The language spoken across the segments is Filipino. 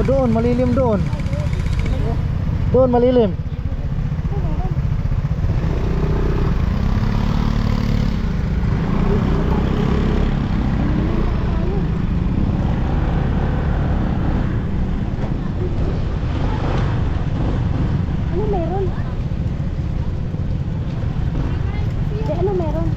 Doon, malilim doon. Doon, malilim. Ano meron? Di, ano meron?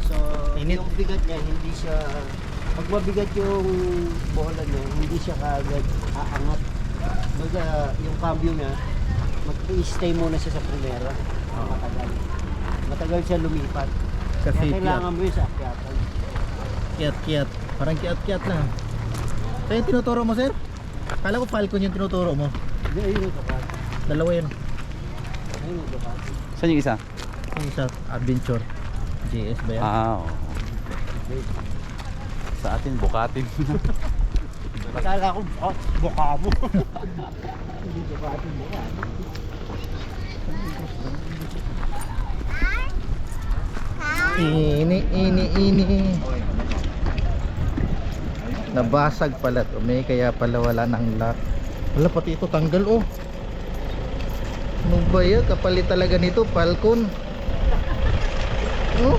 So, yung bigat niya, hindi siya, pag mabigat yung bola niya, hindi siya kaagad aangat. Baga, yung cambio niya, mag-stay muna siya sa primera. Matagal. Matagal siya lumipat. Kasi Kaya kailangan mo yun sa akyatan. Kiat-kiat. Parang kiat-kiat lang. Ito yung tinuturo mo, sir? Kala ko Falcon yung tinuturo mo. Hindi, ayun yung kapat. Dalawa yun. Ayun yung kapat. Saan yung isa? Yung isa, Adventure. JS ba yan? Oo. Sa atin, bukatin. Kala ko, buka mo. Hindi bukatin buka. Ini. Nabasag pala to. May kaya pala wala ng lock. Wala, pati ito tanggal oh. Ano ba yan? Kapalit talaga nito, Falcon. Oh.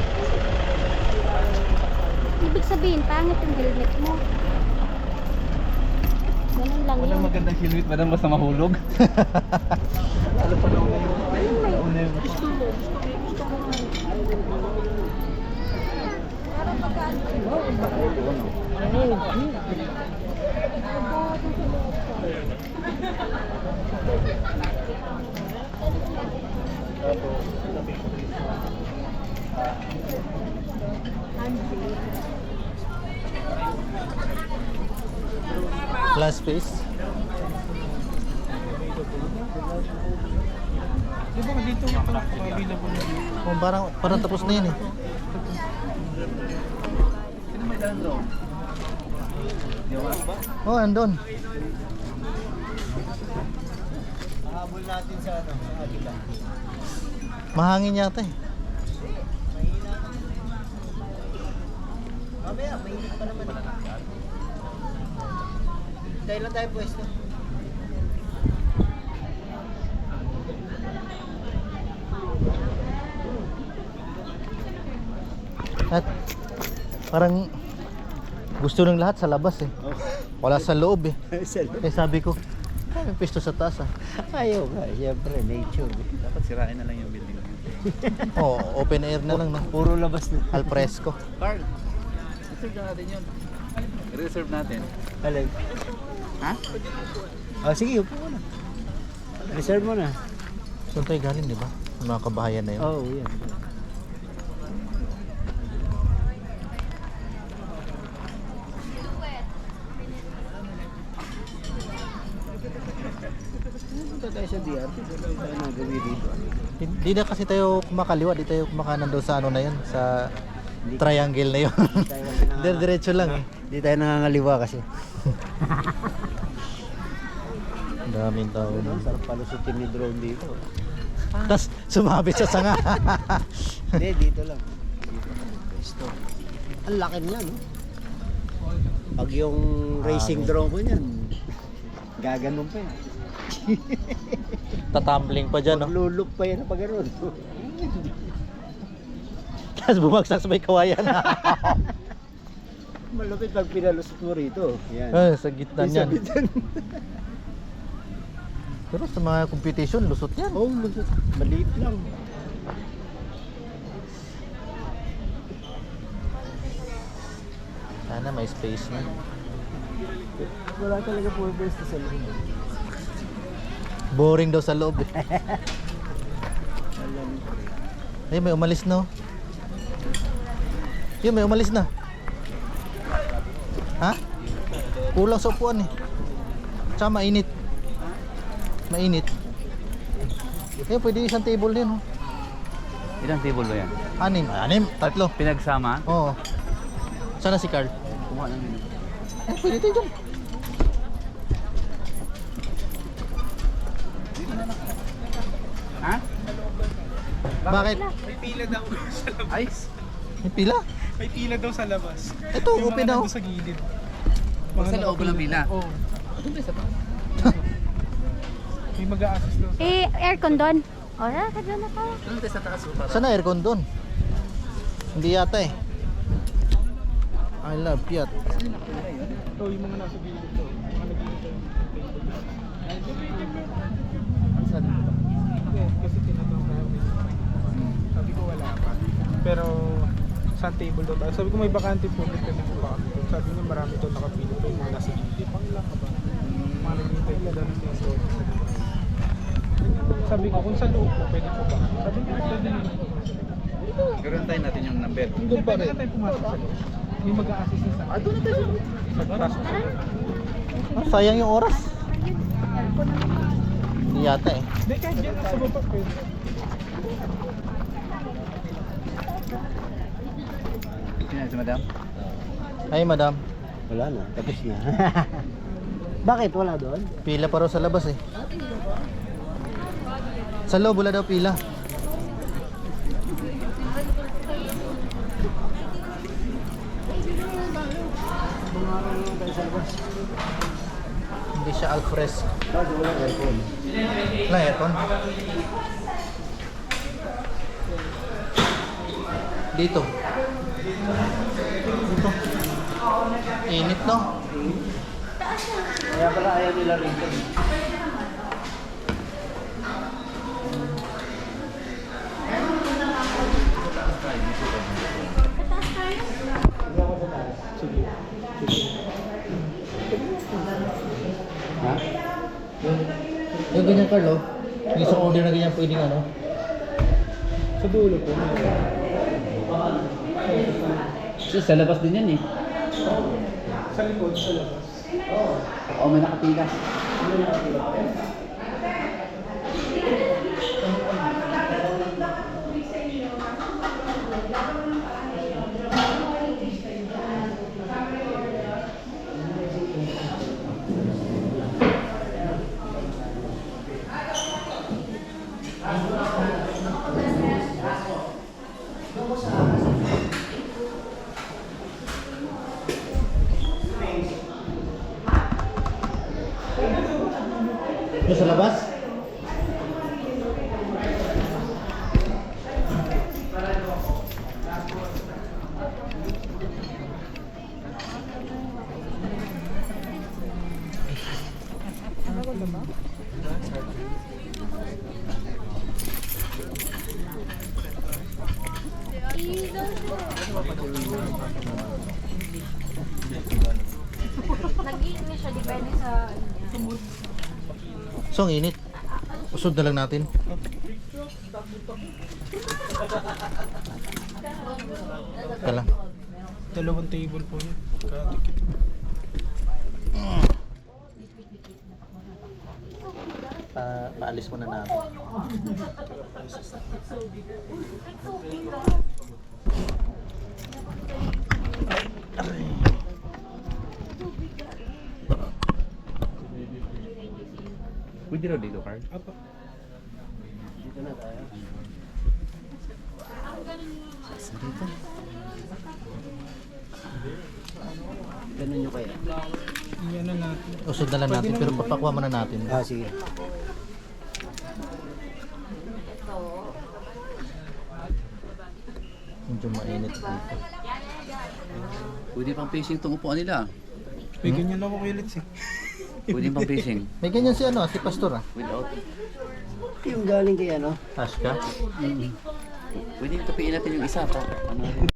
Ibig sabihin, pangit yung helmet mo. Ganun lang yun. magandang helmet, madam, basta mahulog. Last piece. Di ba dito available na dito? Oh, parang tapos na yun eh. Sino may dalang doon? Oh, andun. Habol natin sa ano, sa kabila. Mahangin yata eh. Mamaya, mainit pa naman. Dahil lang tayo pwesto. At parang gusto ng lahat sa labas eh. Wala sa loob eh. Eh sabi ko, may pisto sa taas ah. Ayaw nga, siyempre, nature. Dapat sirain na lang yung building. Oh, open air na lang no. Puro labas na. Al fresco. Carl, reserve na natin yun. Reserve natin. Alin? Ha? Ah, sige, upo mo na. Reserve mo na. Saan tayo galing, di ba? Ang mga kabahayan na yun. Oo, yan. Punta tayo sa DRT. Punta tayo na gawin dito. Hindi na kasi tayo kumakaliwa, di tayo kumakanan daw sa ano na yun, sa triangle na yun. Diretso lang eh. Hindi tayo nangangaliwa kasi. Daming tao na. Sarap palusutin ni drone dito. Tapos sumabit sa sanga. Hindi, dito lang. Dito lang. Pwesto. Ang laki niya, no? Pag yung racing drone ko niyan, gaganon pa yan. Tatumbling pa dyan, no? Maglulok pa yan pag gano'n. Tapos bumagsak sa may kawayan. Malupit pag pinalusot mo rito. Yan. Ah, sa gitna niyan. Sabitan. Pero sa mga competition, lusot yan. Oh, lusot. Maliit lang. Sana may space na. Wala talaga pumipwesto sa loob. Boring daw sa loob eh. Alam. Ay, may umalis na oh. Yun, may umalis na. Ha? Kulang sa upuan eh. Tsaka mainit. Mainit. Eh, pwede isang table din oh. Ilang table ba yan? Anim. Anim? Tatlo. Pinagsama? Oo. Sana si Carl. Kumuha ng menu. Pwede tayo dyan. Ha? Bakit? May pila daw sa labas. Ice? May pila? May pila daw sa labas. Ito, Yung open mga daw. nandun sa gilid. Sa loob lang pila. Oo. Doon tayo sa taas. May mag-a-assist daw. Aircon doon. O, ka doon na tayo. Doon tayo sa taas. Para Sana aircon doon? Hindi yata eh. I love Fiat. Ito yung mga nasa gilid daw. Mga nagiging Saan dito? Hindi, kasi tinatanong namin. Sabi ko wala pa. Pero sa table daw tayo. Sabi ko may bakante po. May kami po bakante doon. Sabi niya marami doon nakapila pa yung mga nasa gilid. Pangilan ka ba? Mga naghihintay ka doon sa so. Sabi ko kung sa loob po pwede po ba? Sabi niya pwede naman po. Garantayin natin yung number. Doon pa rin. Tayo pumasok sa loob. May mag-a-assist sa akin. Doon na tayo. Pagpasok sa loob. Sayang yung oras. Hindi yata eh. Hindi, kahit dyan sa baba pwede. Sino si madam? Ay madam, Wala na, tapos na. Bakit? Wala doon? pila pa raw sa labas eh. Sa loob wala daw pila. Hindi siya al-fresco. Bakit wala aircon? Wala aircon. Dito. Dito. Init no? Kaya pala ayaw nila rito. Sige. Ha? Yung ganyan Carlo, yung isang order na ganyan pwedeng ano? Sa dulo po. So, sa labas din yan eh. Sa likod, sa labas. Oo, may nakapila. Yung sa labas? Nag-iinit siya, depende sa So ang init. Usod na lang natin. Tala. Dalawang table po yun. Kadikit. Paalis muna natin. Pwede raw dito, Carl. Apa. Dito na tayo. Ganun nyo kaya? Iyan na natin. Usod na lang natin pero papakwa muna natin. Ah, sige. Medyo mainit dito. Pwede pang facing itong upuan nila. May ganyan ako kilits eh. Pwede pang facing. May ganyan si ano, si Pastor ah. Without. Yung galing kay ano? Aska. Pwede tapiin natin yung isa pa. Ano?